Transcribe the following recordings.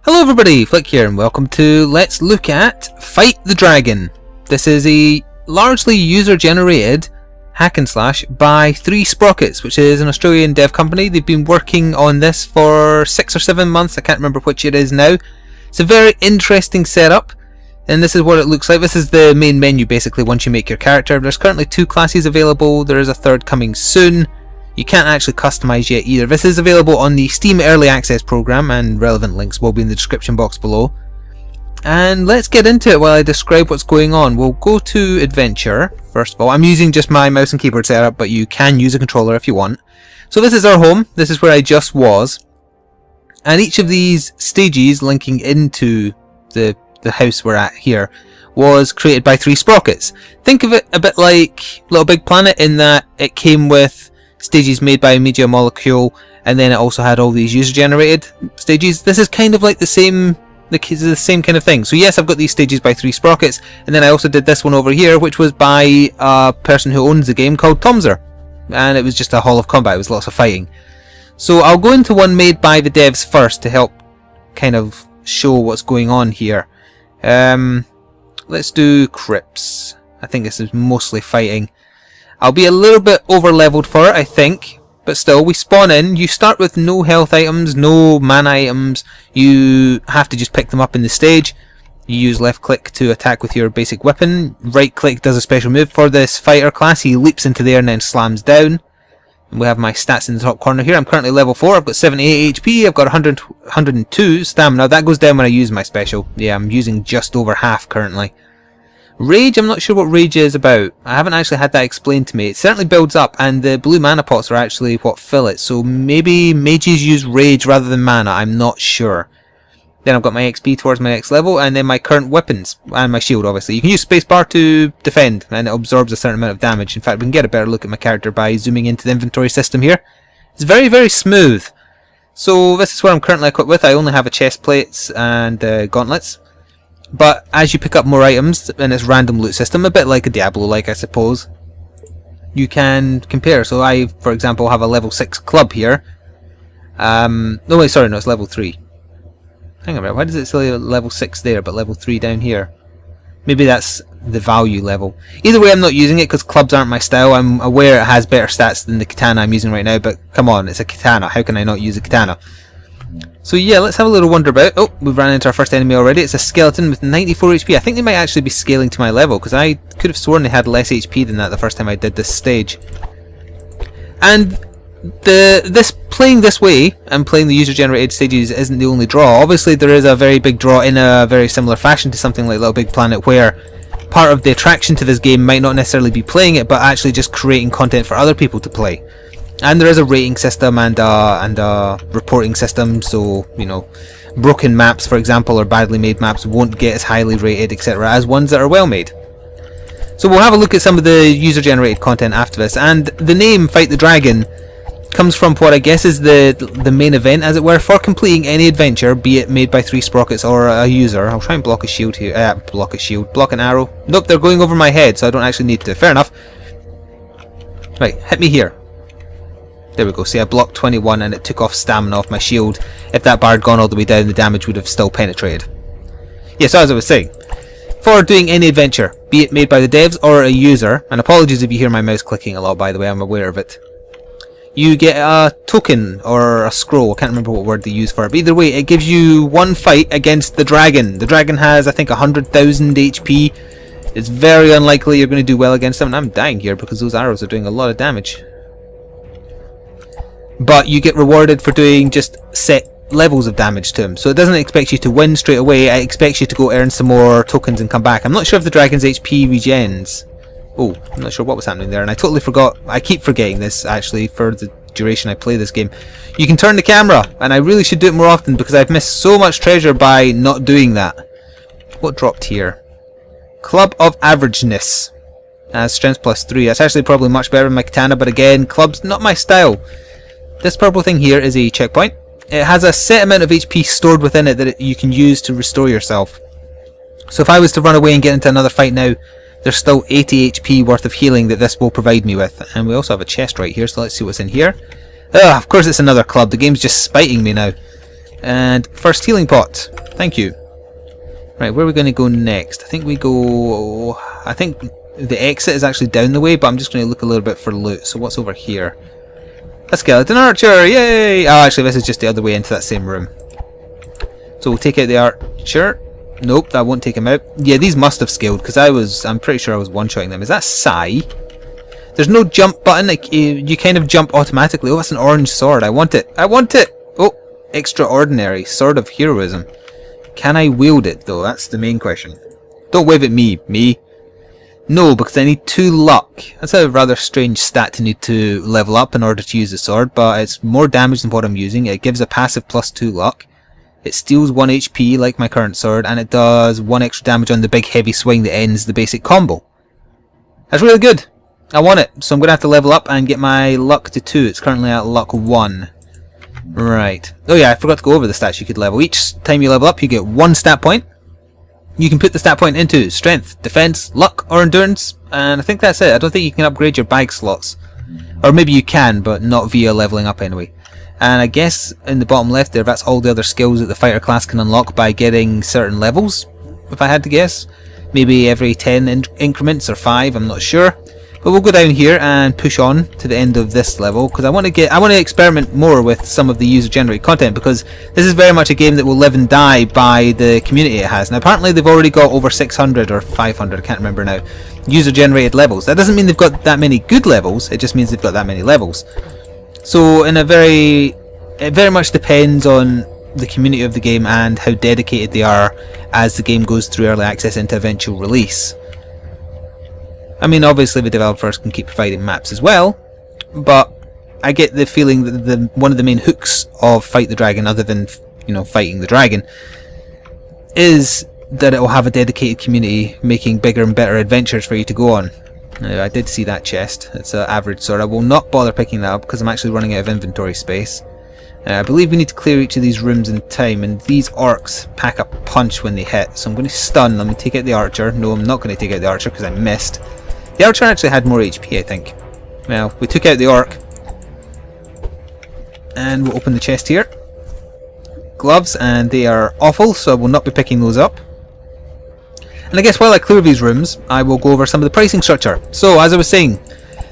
Hello everybody, Flik here and welcome to Let's Look at Fight the Dragon. This is a largely user-generated hack and slash by 3 Sprockets, which is an Australian dev company. They've been working on this for 6 or 7 months, I can't remember which it is now. It's a very interesting setup, and this is what it looks like. This is the main menu basically once you make your character. There's currently 2 classes available, there is a 3rd coming soon. You can't actually customize yet either. This is available on the Steam Early Access program, and relevant links will be in the description box below. And let's get into it while I describe what's going on. We'll go to Adventure, first of all. I'm using just my mouse and keyboard setup, but you can use a controller if you want. So this is our home. This is where I just was. And each of these stages linking into the house we're at here was created by 3 Sprockets. Think of it a bit like Little Big Planet in that it came with stages made by Media Molecule, and then it also had all these user-generated stages. This is kind of like the same kind of thing. So yes, I've got these stages by 3 Sprockets, and then I also did this one over here, which was by a person who owns the game called Tomzer, and it was just a hall of combat. It was lots of fighting. So I'll go into one made by the devs first to help kind of show what's going on here. Let's do Crypts. I think this is mostly fighting. I'll be a little bit over leveled for it, I think, but still, we spawn in. You start with no health items, no mana items. You have to just pick them up in the stage. You use left click to attack with your basic weapon. Right click does a special move for this fighter class. He leaps into there and then slams down. And we have my stats in the top corner here. I'm currently level 4. I've got 78 HP. I've got 102 stamina. That goes down when I use my special. Yeah, I'm using just over half currently. Rage, I'm not sure what Rage is about. I haven't actually had that explained to me. It certainly builds up, and the blue mana pots are actually what fill it, so maybe mages use Rage rather than mana, I'm not sure. Then I've got my XP towards my next level, and then my current weapons, and my shield obviously. You can use spacebar to defend, and it absorbs a certain amount of damage. In fact, we can get a better look at my character by zooming into the inventory system here. It's very, very smooth. So this is what I'm currently equipped with. I only have a chest plates and gauntlets. But as you pick up more items in its random loot system, a bit like a Diablo-like I suppose, you can compare. So I, for example, have a level 6 club here. No wait, sorry, no, it's level 3. Hang on a minute, why does it say level 6 there but level 3 down here? Maybe that's the value level. Either way, I'm not using it because clubs aren't my style. I'm aware it has better stats than the katana I'm using right now, but come on, it's a katana. How can I not use a katana? So yeah, let's have a little wander about. Oh, we've ran into our first enemy already. It's a skeleton with 94 HP. I think they might actually be scaling to my level, because I could have sworn they had less HP than that the first time I did this stage. And playing this way and playing the user-generated stages isn't the only draw. Obviously, there is a very big draw in a very similar fashion to something like Little Big Planet, where part of the attraction to this game might not necessarily be playing it, but actually just creating content for other people to play. And there is a rating system and a reporting system, so, you know, broken maps, for example, or badly made maps won't get as highly rated, etc., as ones that are well made. So we'll have a look at some of the user-generated content after this, and the name Fight the Dragon comes from what I guess is the main event, as it were, for completing any adventure, be it made by 3 Sprockets or a user. I'll try and block a shield here, block an arrow. Nope, they're going over my head, so I don't actually need to. Fair enough. Right, hit me here. There we go, see I blocked 21 and it took off stamina off my shield. If that bar had gone all the way down, the damage would have still penetrated. Yeah, so as I was saying, for doing any adventure, be it made by the devs or a user, and apologies if you hear my mouse clicking a lot by the way, I'm aware of it, you get a token or a scroll. I can't remember what word they use for it, but either way, it gives you one fight against the dragon. The dragon has, I think, 100,000 HP. It's very unlikely you're going to do well against them, and I'm dying here because those arrows are doing a lot of damage. But you get rewarded for doing just set levels of damage to him. So it doesn't expect you to win straight away, it expects you to go earn some more tokens and come back. I'm not sure if the dragon's HP regens. Oh, I'm not sure what was happening there, and I totally forgot. I keep forgetting this, actually, for the duration I play this game. You can turn the camera, and I really should do it more often because I've missed so much treasure by not doing that. What dropped here? Club of Averageness. Strength plus 3. That's actually probably much better than my katana, but again, club's not my style. This purple thing here is a checkpoint. It has a set amount of HP stored within it that you can use to restore yourself. So if I was to run away and get into another fight now, there's still 80 HP worth of healing that this will provide me with. And we also have a chest right here, so let's see what's in here. Ugh, of course it's another club. The game's just spiting me now. And first healing pot. Thank you. Right, where are we going to go next? I think we go... I think the exit is actually down the way, but I'm just going to look a little bit for loot. So what's over here? A skeleton archer! Yay! Oh, actually, this is just the other way into that same room. So we'll take out the archer. Nope, that won't take him out. Yeah, these must have scaled, because I'm pretty sure I was one-shotting them. Is that Sai? There's no jump button. Like, you kind of jump automatically. Oh, that's an orange sword. I want it. I want it! Oh, extraordinary. Sword of heroism. Can I wield it, though? That's the main question. Don't wave at me. Me? No, because I need 2 luck. That's a rather strange stat to need to level up in order to use the sword, but it's more damage than what I'm using. It gives a passive +2 luck. It steals 1 HP like my current sword, and it does 1 extra damage on the big heavy swing that ends the basic combo. That's really good. I want it, so I'm going to have to level up and get my luck to 2. It's currently at luck 1. Right. Oh yeah, I forgot to go over the stats you could level. Each time you level up, you get 1 stat point. You can put the stat point into strength, defense, luck, or endurance, and I think that's it. I don't think you can upgrade your bag slots. Or maybe you can, but not via leveling up anyway. And I guess in the bottom left there, that's all the other skills that the fighter class can unlock by getting certain levels, if I had to guess. Maybe every 10 increments or 5, I'm not sure. But we'll go down here and push on to the end of this level, because I want to experiment more with some of the user-generated content, because this is very much a game that will live and die by the community it has. Now apparently they've already got over 600 or 500, I can't remember now, user-generated levels. That doesn't mean they've got that many good levels, it just means they've got that many levels. So it very much depends on the community of the game and how dedicated they are as the game goes through early access into eventual release. I mean, obviously the developers can keep providing maps as well, but I get the feeling that one of the main hooks of Fight the Dragon, other than, you know, fighting the dragon, is that it will have a dedicated community making bigger and better adventures for you to go on. I did see that chest. It's an average sword. I will not bother picking that up because I'm actually running out of inventory space. I believe we need to clear each of these rooms in time, and these orcs pack a punch when they hit, so I'm going to stun them and take out the archer. No, I'm not going to take out the archer because I missed. The archer actually had more HP, I think. Well, we took out the orc. And we'll open the chest here. Gloves, and they are awful, so I will not be picking those up. And I guess while I clear these rooms, I will go over some of the pricing structure. So, as I was saying,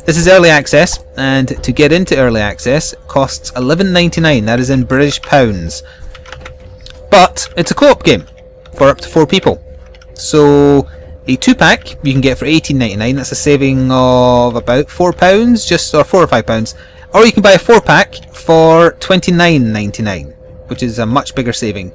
this is early access, and to get into early access, it costs £11.99, that is in British pounds. But, it's a co-op game, for up to 4 people. So, a 2-pack you can get for £18.99, that's a saving of about £4, just or £4 or £5. Or you can buy a 4-pack for £29.99, which is a much bigger saving.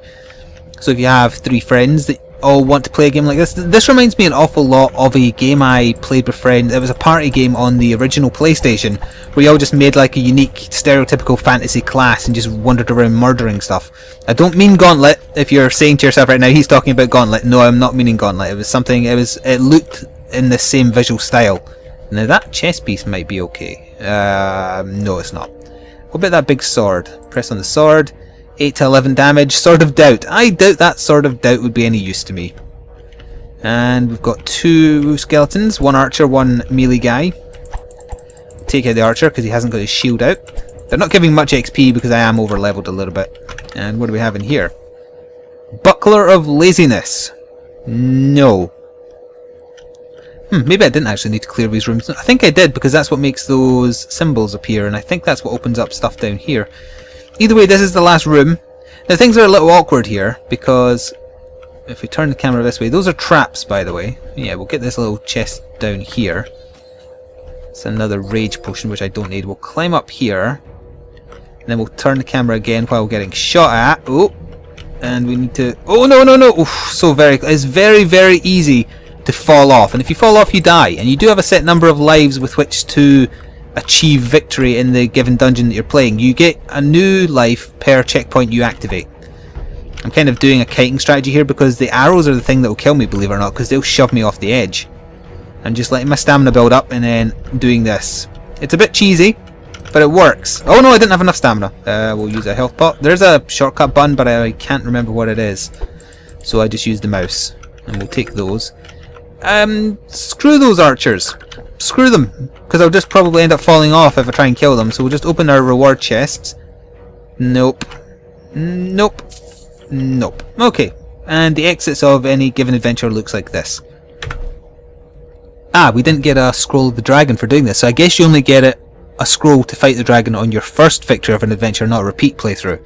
So if you have 3 friends that all want to play a game like this reminds me an awful lot of a game I played with friends. It was a party game on the original PlayStation, where you all just made like a unique, stereotypical fantasy class and just wandered around murdering stuff. I don't mean Gauntlet. If you're saying to yourself right now, he's talking about Gauntlet. No, I'm not meaning Gauntlet. It was something. It looked in the same visual style. Now that chess piece might be okay. No, it's not. What about that big sword? Press on the sword. 8 to 11 damage. Sword of Doubt. I doubt that Sword of Doubt would be any use to me. And we've got 2 skeletons. 1 archer, 1 melee guy. Take out the archer because he hasn't got his shield out. They're not giving much XP because I am over leveled a little bit. And what do we have in here? Buckler of Laziness. No. Maybe I didn't actually need to clear these rooms. I think I did, because that's what makes those symbols appear, and I think that's what opens up stuff down here. Either way, this is the last room. Now things are a little awkward here, because if we turn the camera this way, those are traps, by the way. Yeah, we'll get this little chest down here. It's another rage potion, which I don't need. We'll climb up here, and then we'll turn the camera again while getting shot at. Oh, and we need to... Oh, no, no, no! Oof, so it's very, very easy to fall off, and if you fall off you die, and you do have a set number of lives with which to achieve victory in the given dungeon that you're playing. You get a new life per checkpoint you activate. I'm kind of doing a kiting strategy here because the arrows are the thing that will kill me, believe it or not, because they'll shove me off the edge. I'm just letting my stamina build up and then doing this. It's a bit cheesy, but it works. Oh no, I didn't have enough stamina. We'll use a health pot. There's a shortcut button, but I can't remember what it is, so I just use the mouse, and we'll take those. Screw those archers. Screw them, because I'll just probably end up falling off if I try and kill them. So we'll just open our reward chests. Nope. Nope. Nope. Okay. And the exits of any given adventure looks like this. Ah, we didn't get a scroll of the dragon for doing this, so I guess you only get a scroll to fight the dragon on your first victory of an adventure, not a repeat playthrough.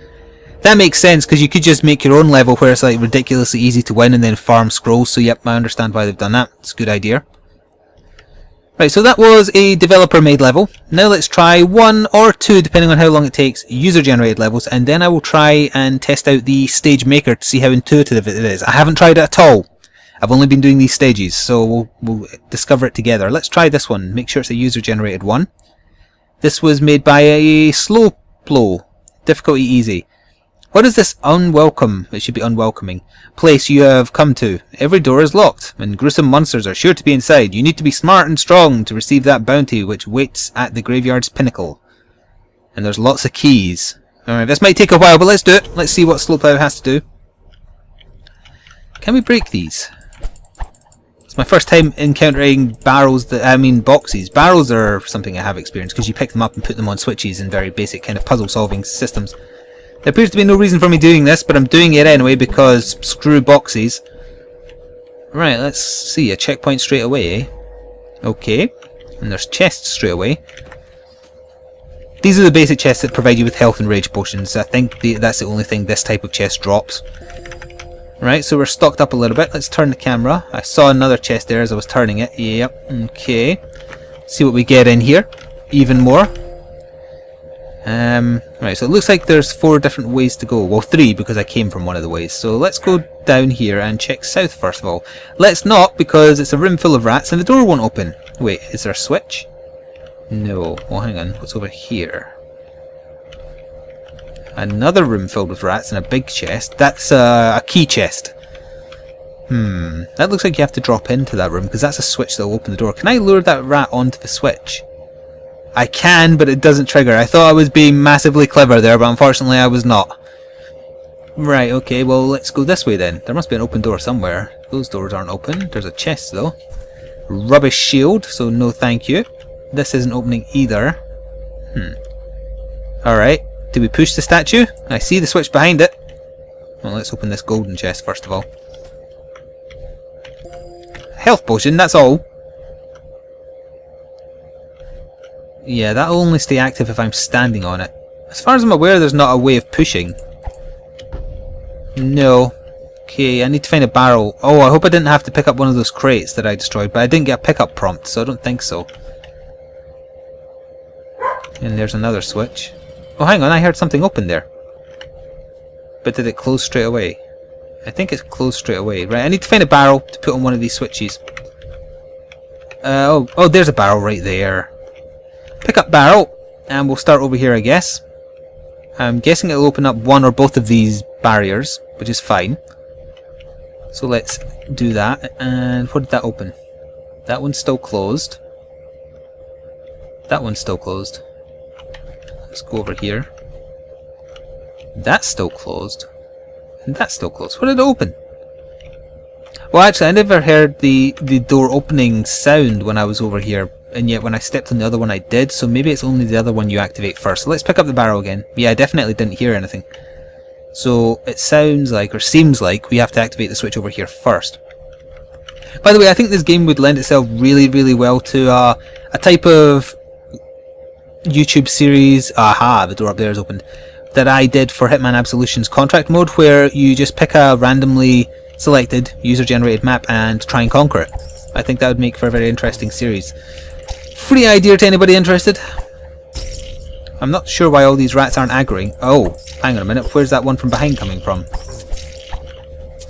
That makes sense, because you could just make your own level where it's like ridiculously easy to win and then farm scrolls, so yep, I understand why they've done that. It's a good idea. Right, so that was a developer-made level. Now let's try 1 or 2, depending on how long it takes, user-generated levels, and then I will try and test out the stage maker to see how intuitive it is. I haven't tried it at all. I've only been doing these stages, so we'll discover it together. Let's try this one. Make sure it's a user-generated one. This was made by a slow blow. Difficulty easy. What is this unwelcome, it should be unwelcoming, place you have come to? Every door is locked, and gruesome monsters are sure to be inside. You need to be smart and strong to receive that bounty which waits at the graveyard's pinnacle. And there's lots of keys. Alright, this might take a while, but let's do it. Let's see what Slowplow has to do. Can we break these? It's my first time encountering barrels boxes. Barrels are something I have experienced, because you pick them up and put them on switches in very basic kind of puzzle solving systems. There appears to be no reason for me doing this, but I'm doing it anyway because screw boxes. Right, let's see, a checkpoint straight away, eh? Okay, and there's chests straight away. These are the basic chests that provide you with health and rage potions. I think that's the only thing this type of chest drops. Right, so we're stocked up a little bit. Let's turn the camera. I saw another chest there as I was turning it. Yep, okay. See what we get in here. Even more. Right, so it looks like there's 4 different ways to go. Well, 3 because I came from one of the ways. So let's go down here and check south first of all. Let's not, because it's a room full of rats and the door won't open. Wait, is there a switch? No. Well, hang on. What's over here? Another room filled with rats and a big chest. That's a key chest. That looks like you have to drop into that room because that's a switch that will open the door. Can I lure that rat onto the switch? I can, but it doesn't trigger. I thought I was being massively clever there, but unfortunately I was not. Right, okay, well let's go this way then. There must be an open door somewhere. Those doors aren't open. There's a chest though. Rubbish shield, so no thank you. This isn't opening either. Alright, do we push the statue? I see the switch behind it. Well, let's open this golden chest first of all. Health potion, that's all. Yeah, that'll only stay active if I'm standing on it. As far as I'm aware, there's not a way of pushing. No. Okay, I need to find a barrel. Oh, I hope I didn't have to pick up one of those crates that I destroyed, but I didn't get a pickup prompt, so I don't think so. And there's another switch. Oh, hang on, I heard something open there. But did it close straight away? I think it's closed straight away. Right, I need to find a barrel to put on one of these switches. Oh, there's a barrel right there. Pick up barrel, and we'll start over here, I guess. I'm guessing it'll open up one or both of these barriers, which is fine. So let's do that. And what did that open? That one's still closed. That one's still closed. Let's go over here. That's still closed. And that's still closed. What did it open? Well, actually, I never heard the door opening sound when I was over here. And yet when I stepped on the other one I did, so maybe it's only the other one you activate first. So let's pick up the barrel again. Yeah, I definitely didn't hear anything. So it sounds like, or seems like, we have to activate the switch over here first. By the way, I think this game would lend itself really, really well to a type of YouTube series, aha, the door up there is opened, that I did for Hitman Absolution's Contract Mode, where you just pick a randomly selected, user-generated map and try and conquer it. I think that would make for a very interesting series. Free idea to anybody interested. I'm not sure why all these rats aren't aggroing. Oh, hang on a minute. Where's that one from behind coming from?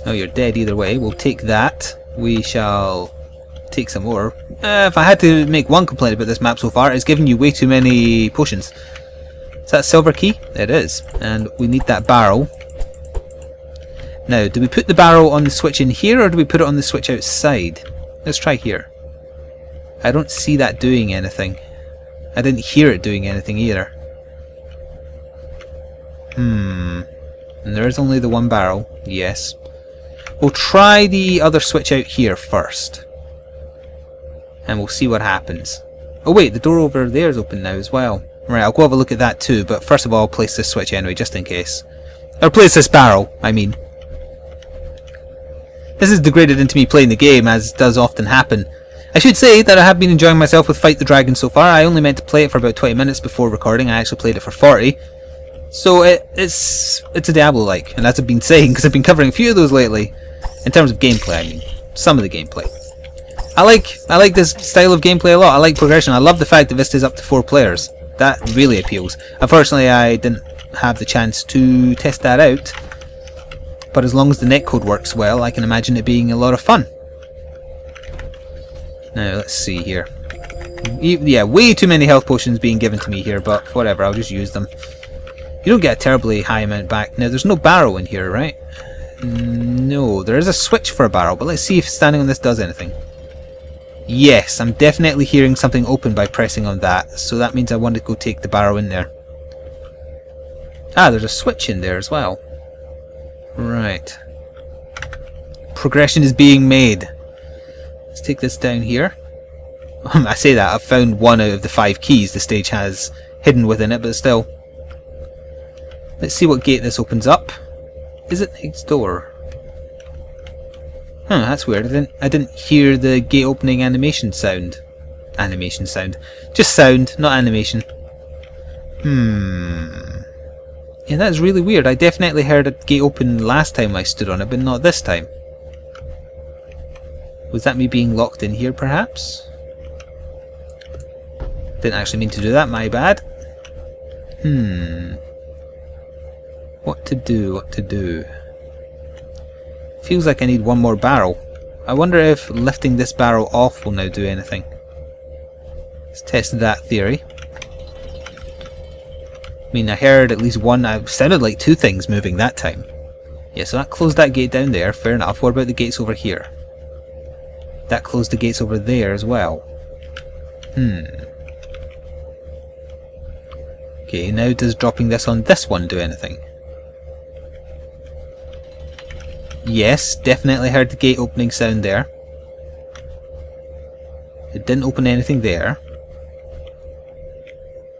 Oh, you're dead either way. We'll take that. We shall take some more. If I had to make one complaint about this map so far, it's giving you way too many potions. Is that a silver key? It is. And we need that barrel. Now, do we put the barrel on the switch in here, or do we put it on the switch outside? Let's try here. I don't see that doing anything. I didn't hear it doing anything either. And there is only the one barrel. Yes. We'll try the other switch out here first. And we'll see what happens. Oh wait, the door over there is open now as well. Right, I'll go have a look at that too, but first of all I'll place this switch anyway, just in case. Or place this barrel, I mean. This is degraded into me playing the game, as does often happen. I should say that I have been enjoying myself with Fight the Dragon so far. I only meant to play it for about 20 minutes before recording. I actually played it for 40. So it's a Diablo-like, and as I've been saying, because I've been covering a few of those lately. In terms of gameplay, I mean. Some of the gameplay. I like this style of gameplay a lot. I like progression. I love the fact that this is up to 4 players. That really appeals. Unfortunately, I didn't have the chance to test that out. But as long as the netcode works well, I can imagine it being a lot of fun. Now, let's see here. Yeah, way too many health potions being given to me here, but whatever, I'll just use them. You don't get a terribly high amount back. Now, there's no barrel in here, right? No, there is a switch for a barrel, but let's see if standing on this does anything. Yes, I'm definitely hearing something open by pressing on that, so that means I want to go take the barrel in there. Ah, there's a switch in there as well. Right. Progression is being made. Let's take this down here. I say that, I've found one out of the 5 keys the stage has hidden within it, but still. Let's see what gate this opens up. Is it next door? Huh, that's weird. I didn't hear the gate opening animation sound. Animation sound. Just sound, not animation. Yeah, that's really weird. I definitely heard a gate open last time I stood on it, but not this time. Was that me being locked in here, perhaps? Didn't actually mean to do that, my bad. What to do? Feels like I need one more barrel. I wonder if lifting this barrel off will now do anything. Let's test that theory. I mean, I heard at least one, it sounded like 2 things moving that time. Yeah, so that closed that gate down there, fair enough. What about the gates over here? That closed the gates over there as well. Okay, now does dropping this on this one do anything? Yes, definitely heard the gate opening sound there. It didn't open anything there.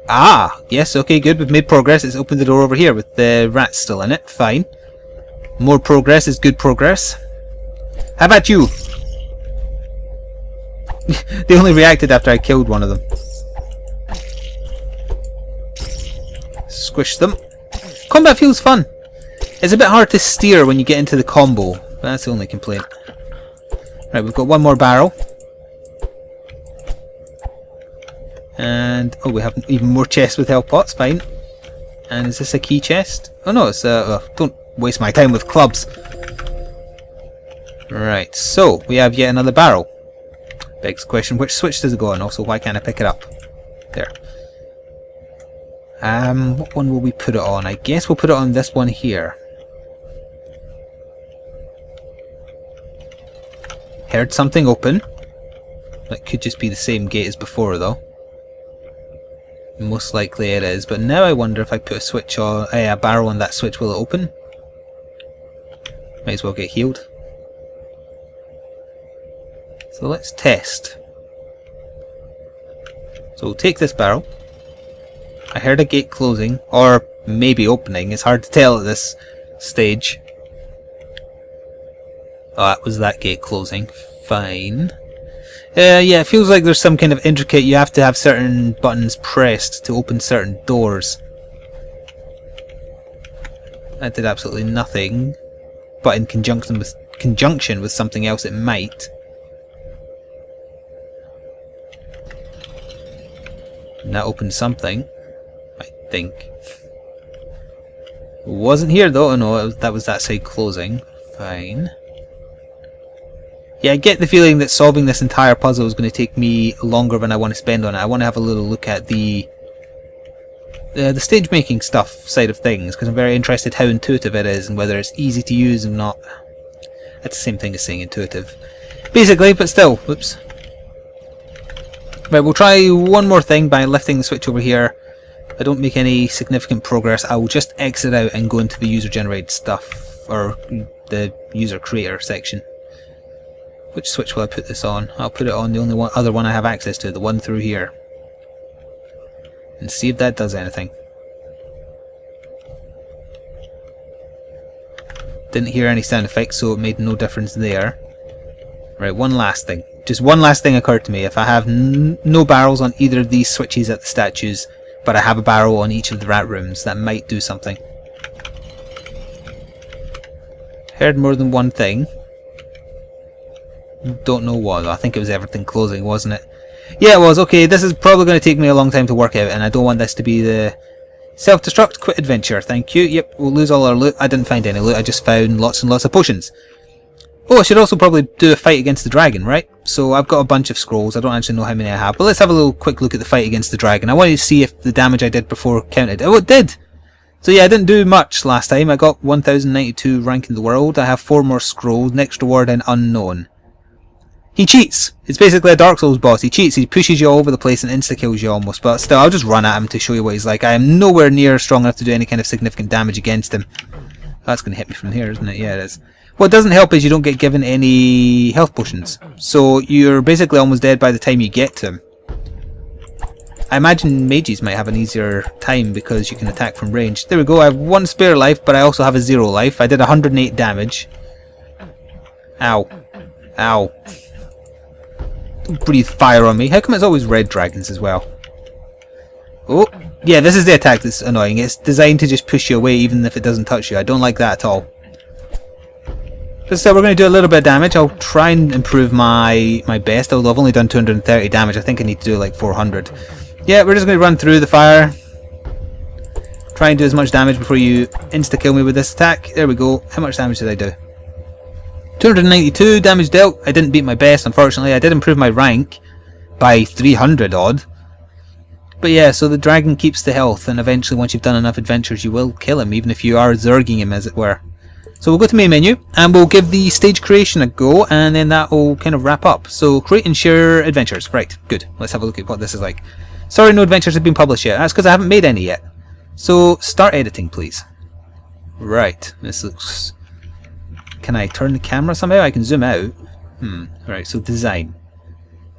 Ah! Yes, okay, good. We've made progress. It's opened the door over here with the rats still in it. Fine. More progress is good progress. How about you? They only reacted after I killed one of them. Squish them. Combat feels fun. It's a bit hard to steer when you get into the combo. But that's the only complaint. Right, we've got one more barrel. And, oh, we have even more chests with health pots, fine. And is this a key chest? Oh no, it's don't waste my time with clubs. Right, so, we have yet another barrel. Begs the question, which switch does it go on? Also, why can't I pick it up? There. What one will we put it on? I guess we'll put it on this one here. Heard something open. That could just be the same gate as before, though. Most likely it is, but now I wonder if I put a switch on, a barrel on that switch, will it open? Might as well get healed. So let's test. So we'll take this barrel. I heard a gate closing, or maybe opening, it's hard to tell at this stage. Oh, that was that gate closing. Fine. Yeah, it feels like there's some kind of intricate, you have to have certain buttons pressed to open certain doors. That did absolutely nothing, but in conjunction with something else it might. And that opened something, I think. It wasn't here though, oh no, that was that side closing. Fine. Yeah, I get the feeling that solving this entire puzzle is going to take me longer than I want to spend on it. I want to have a little look at the stage making stuff side of things, because I'm very interested how intuitive it is and whether it's easy to use and not. That's the same thing as saying intuitive. Basically, but still, whoops. Right, we'll try one more thing by lifting the switch over here. If I don't make any significant progress, I will just exit out and go into the user generated stuff, or the user creator section. Which switch will I put this on? I'll put it on the only other one I have access to, the one through here. And see if that does anything. Didn't hear any sound effects, so it made no difference there. Right, one last thing. Just one last thing occurred to me. If I have no barrels on either of these switches at the statues, but I have a barrel on each of the rat rooms, that might do something. Heard more than one thing. Don't know what. I think it was everything closing, wasn't it? Yeah, it was. Okay, this is probably going to take me a long time to work out, and I don't want this to be the self-destruct quit adventure. Thank you. Yep, we'll lose all our loot. I didn't find any loot. I just found lots and lots of potions. Oh, I should also probably do a fight against the dragon, right? So I've got a bunch of scrolls. I don't actually know how many I have, but let's have a little quick look at the fight against the dragon. I wanted to see if the damage I did before counted. Oh, it did! So yeah, I didn't do much last time. I got 1092 rank in the world. I have 4 more scrolls. Next reward in unknown. He cheats! It's basically a Dark Souls boss. He cheats. He pushes you all over the place and insta-kills you almost. But still, I'll just run at him to show you what he's like. I am nowhere near strong enough to do any kind of significant damage against him. That's going to hit me from here, isn't it? Yeah, it is. What doesn't help is you don't get given any health potions. So you're basically almost dead by the time you get to him. I imagine mages might have an easier time because you can attack from range. There we go, I have 1 spare life, but I also have a 0 life. I did 108 damage. Ow. Ow. Don't breathe fire on me. How come it's always red dragons as well? Oh, yeah, this is the attack that's annoying. It's designed to just push you away even if it doesn't touch you. I don't like that at all. So we're going to do a little bit of damage. I'll try and improve my best, although I've only done 230 damage. I think I need to do like 400. Yeah, we're just going to run through the fire. Try and do as much damage before you insta-kill me with this attack. There we go. How much damage did I do? 292 damage dealt. I didn't beat my best, unfortunately. I did improve my rank by 300 odd. But yeah, so the dragon keeps the health, and eventually once you've done enough adventures you will kill him, even if you are zerging him, as it were. So we'll go to main menu and we'll give the stage creation a go, and then that will kind of wrap up. So create and share adventures. Right, good. Let's have a look at what this is like. Sorry, no adventures have been published yet. That's because I haven't made any yet. So start editing, please. Right, this looks... Can I turn the camera somehow? I can zoom out. Right, so design.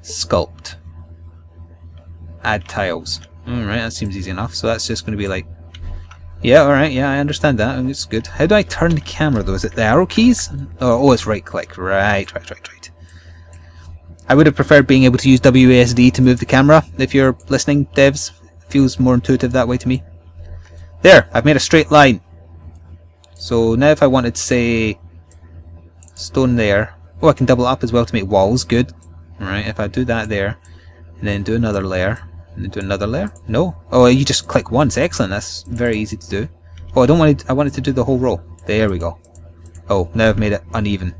Sculpt. Add tiles. Alright, that seems easy enough. So that's just going to be like... Yeah, alright, yeah, I understand that. It's good. How do I turn the camera though? Is it the arrow keys? Oh, it's right click. Right. I would have preferred being able to use WASD to move the camera. If you're listening, devs, it feels more intuitive that way to me. There, I've made a straight line. So now if I wanted to say stone there. Oh, I can double it up as well to make walls. Good. Alright, if I do that there, and then do another layer. And then do another layer? No? Oh, you just click once. Excellent. That's very easy to do. Oh, I wanted to do the whole row. There we go. Oh, now I've made it uneven.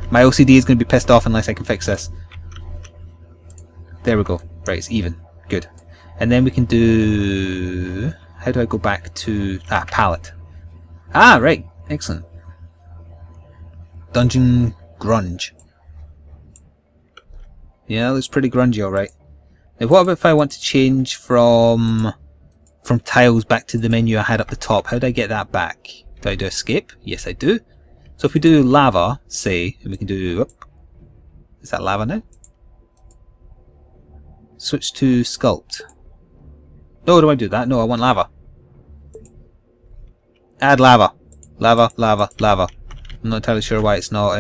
My OCD is going to be pissed off unless I can fix this. There we go. Right, it's even. Good. And then we can do... How do I go back to... palette. Right. Excellent. Dungeon grunge. Yeah, that looks pretty grungy, alright. Now what about if I want to change from tiles back to the menu I had up the top? How do I get that back? Do I do escape? Yes, I do. So if we do lava, say, and we can do... Is that lava now? Switch to sculpt. No, do I do that? No, I want lava. Add lava. Lava, lava, lava. I'm not entirely sure why it's not...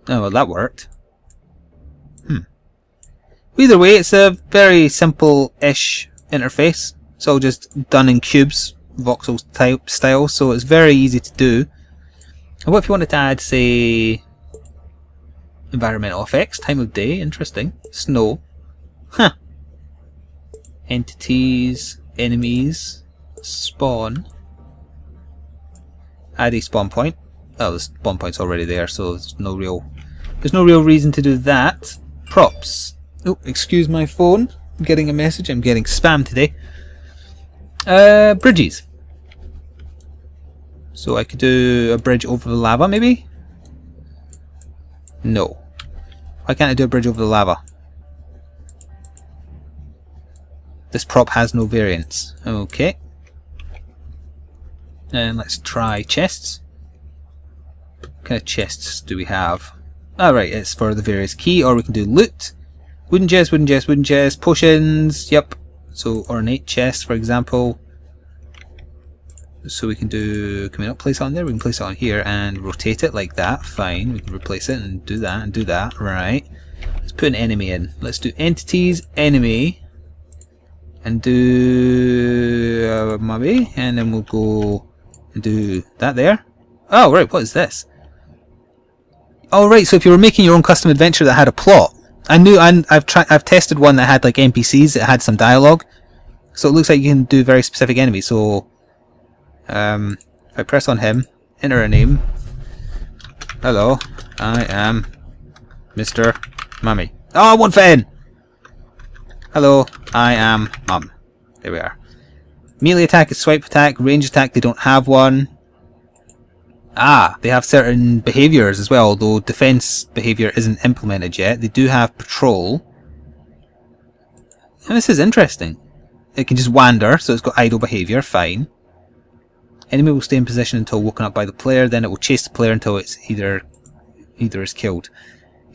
Oh, well, that worked. Either way, it's a very simple-ish interface. It's all just done in cubes, voxel type style, so it's very easy to do. And what if you wanted to add, say, environmental effects, time of day, interesting, snow, entities, enemies, spawn, add a spawn point. Oh, the spawn point's already there, so there's no real reason to do that. Props. Oh, excuse my phone. I'm getting a message. I'm getting spam today. Bridges. So I could do a bridge over the lava, maybe? No. Why can't I do a bridge over the lava? This prop has no variance. Okay. And let's try chests. What kind of chests do we have? Right, it's for the various key, or we can do loot. Wooden chest, wooden chest, wooden chest, potions, yep. So ornate chest, for example. So we can do, can we not place it on there? We can place it on here and rotate it like that. Fine, we can replace it and do that and do that. Right. Let's put an enemy in. Let's do entities, enemy, and do maybe, and then we'll go and do that there. Oh right, what is this? Oh right, so if you were making your own custom adventure that had a plot, I've tested one that had like NPCs that had some dialogue, so it looks like you can do very specific enemies. So if I press on him, enter a name. Hello, I am Mr. Mummy. Oh, I won't fit in! Hello, I am Mum. There we are. Melee attack is swipe attack, range attack they don't have one. Ah, they have certain behaviours as well, although defence behaviour isn't implemented yet. They do have patrol. And this is interesting. It can just wander, so it's got idle behaviour, fine. Enemy will stay in position until woken up by the player, then it will chase the player until it's either is killed.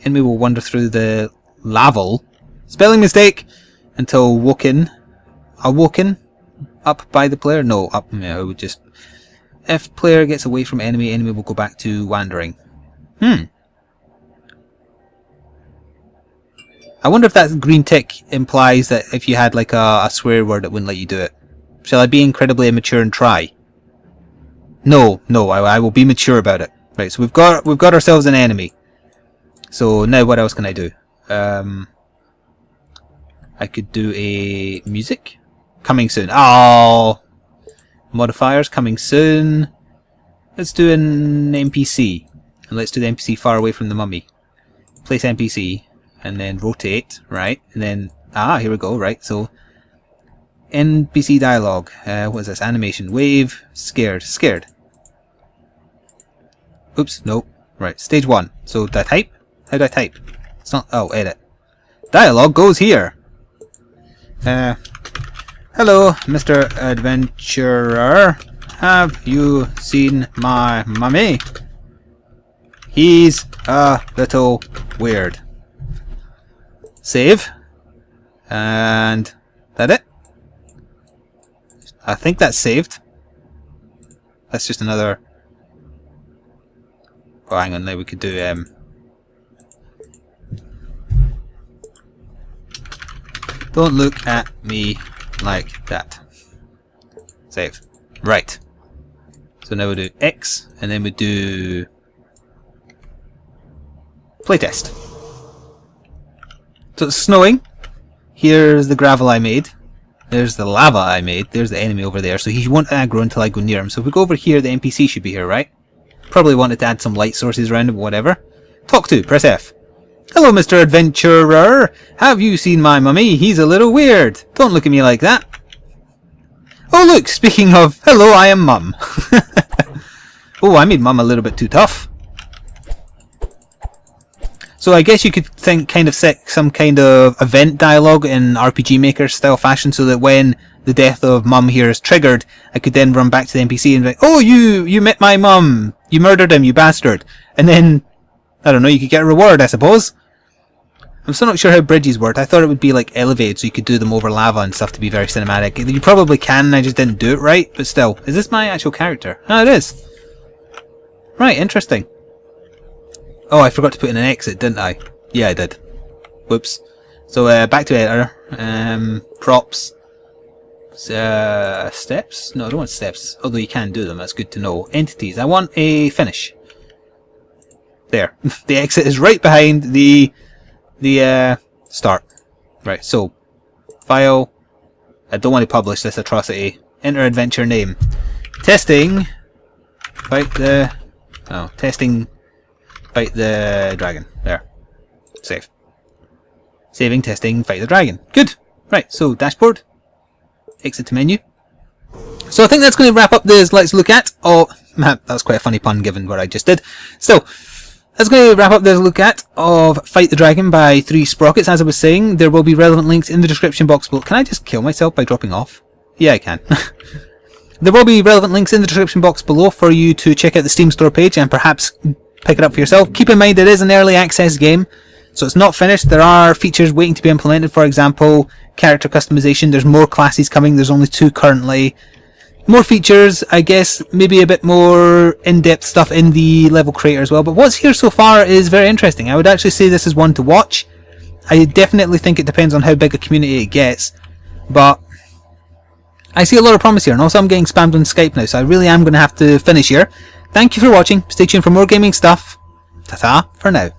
Enemy will wander through the level, spelling mistake, until awoken up by the player. No, up. Yeah, it would just. If player gets away from enemy, enemy will go back to wandering. I wonder if that green tick implies that if you had like a swear word, it wouldn't let you do it. Shall I be incredibly immature and try? No, I will be mature about it. Right, so we've got ourselves an enemy. So now what else can I do? I could do a music. Coming soon. Oh, modifiers coming soon. Let's do an NPC, and let's do the NPC far away from the mummy. Place NPC, and then rotate. Right, and then here we go. Right, so NPC dialogue. What is this? Animation. Wave. Scared. Scared. Oops. Nope. Right. Stage 1. So do I type? How do I type? It's not. Oh, edit. Dialogue goes here. Hello, Mr. Adventurer. Have you seen my mummy? He's a little weird. Save. And that it? I think that's saved. That's just another. Oh, hang on. Now we could do Don't look at me like that. Save. Right. So now we'll do X, and then we do playtest. So it's snowing. Here's the gravel I made. There's the lava I made. There's the enemy over there. So he won't aggro until I go near him. So if we go over here, the NPC should be here, right? Probably wanted to add some light sources around it, but whatever. Talk to. Press F. Hello, Mr. Adventurer. Have you seen my mummy? He's a little weird. Don't look at me like that. Oh, look. Speaking of, hello, I am Mum. Oh, I made Mum a little bit too tough. So I guess you could kind of set some kind of event dialogue in RPG Maker style fashion, so that when the death of Mum here is triggered, I could then run back to the NPC and be like, oh, you met my mum. You murdered him, you bastard. And then, I don't know, you could get a reward, I suppose. I'm still not sure how bridges worked. I thought it would be like elevated, so you could do them over lava and stuff to be very cinematic. You probably can, I just didn't do it right, but still. Is this my actual character? Oh, it is. Right, interesting. Oh, I forgot to put in an exit, didn't I? Yeah, I did. Whoops. So, back to editor. Props. Steps? No, I don't want steps. Although you can do them, that's good to know. Entities. I want a finish. There. The exit is right behind the start. Right, so file. I don't want to publish this atrocity. Enter adventure name. Testing. Fight the. Oh, testing. Fight the dragon. There. Save. Saving, testing, fight the dragon. Good. Right, so dashboard. Exit to menu. So I think that's going to wrap up this Let's Look At. Oh, that was quite a funny pun given what I just did. So, that's going to wrap up this look at of Fight the Dragon by 3 Sprockets. As I was saying, there will be relevant links in the description box below. Can I just kill myself by dropping off? Yeah, I can. There will be relevant links in the description box below for you to check out the Steam store page and perhaps pick it up for yourself. Keep in mind it is an early access game, so it's not finished. There are features waiting to be implemented. For example, character customization. There's more classes coming. There's only 2 currently. more features, I guess, maybe a bit more in-depth stuff in the level creator as well. But what's here so far is very interesting. I would actually say this is one to watch. I definitely think it depends on how big a community it gets. But I see a lot of promise here, and also I'm getting spammed on Skype now, so I really am going to have to finish here. Thank you for watching. Stay tuned for more gaming stuff. Ta-ta for now.